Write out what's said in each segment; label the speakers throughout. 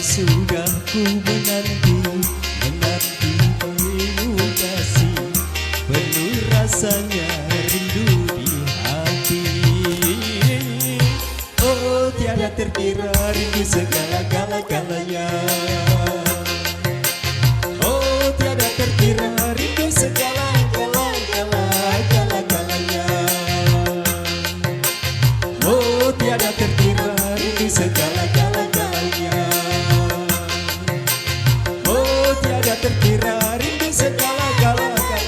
Speaker 1: Sudah ku menanti penuh kasih, penuh rasanya rindu di hati. Oh tiada terkira rindu segala-galanya. Oh tiada terkira rindu segala-galanya. Oh tiada terkira rindu segala-galanya. Tiada terkira rindu segala-galanya.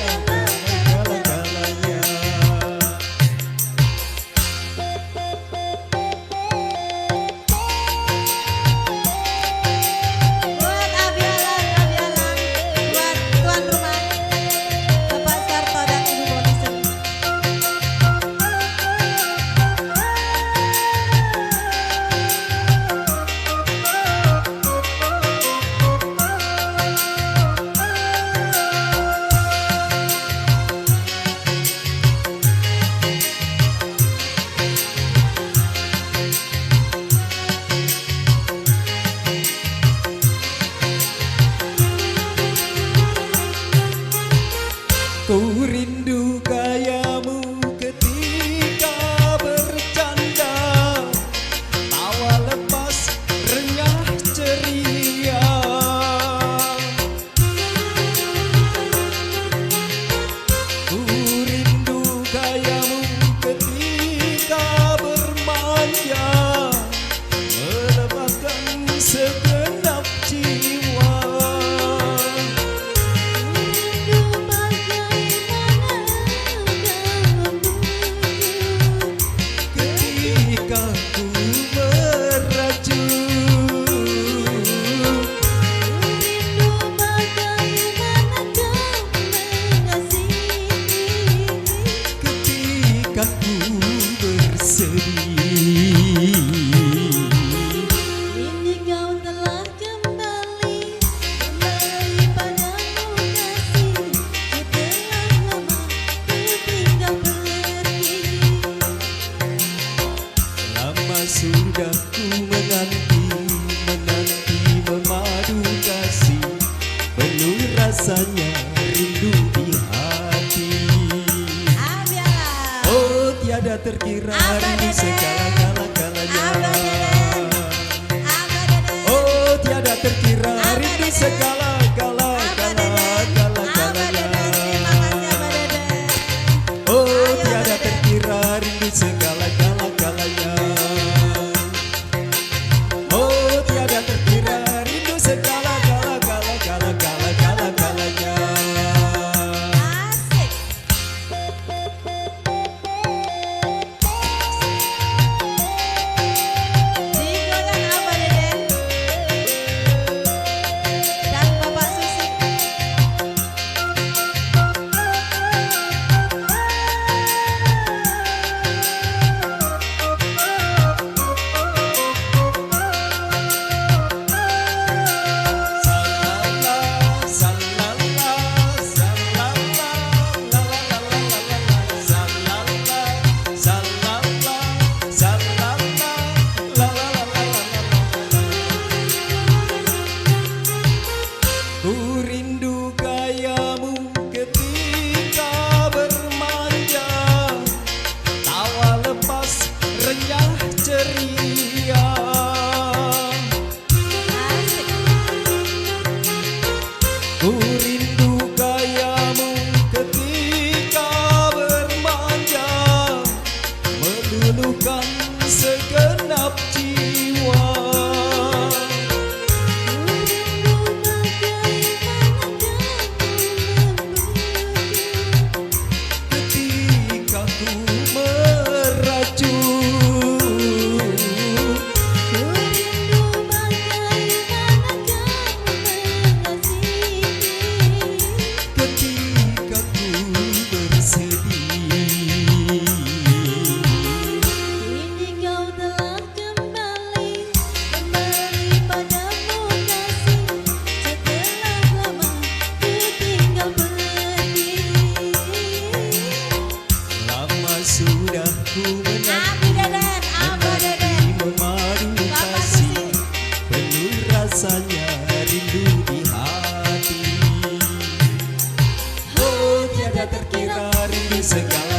Speaker 2: Buat Abialang, buat tuan rumah Bapak Sarto dan Ibu Bonisen.
Speaker 1: Ku rindu gayamu ketika bercanda, tawa lepas renyah ceria. Ku rindu gayamu ketika bermanja, melepaskan segenap jiwa. Sudah ku menanti memadu kasih, penuh rasanya rindu di hati. Oh tiada terkira rindu segala-galanya. Oh tiada terkira rindu segala-galanya. Oh tiada terkira rindu segala-galanya. Ku rindu gayamu ketika bermanja, meluluhkan segenap jiwa. rasanya rindu di hati. Oh tiada terkira rindu segala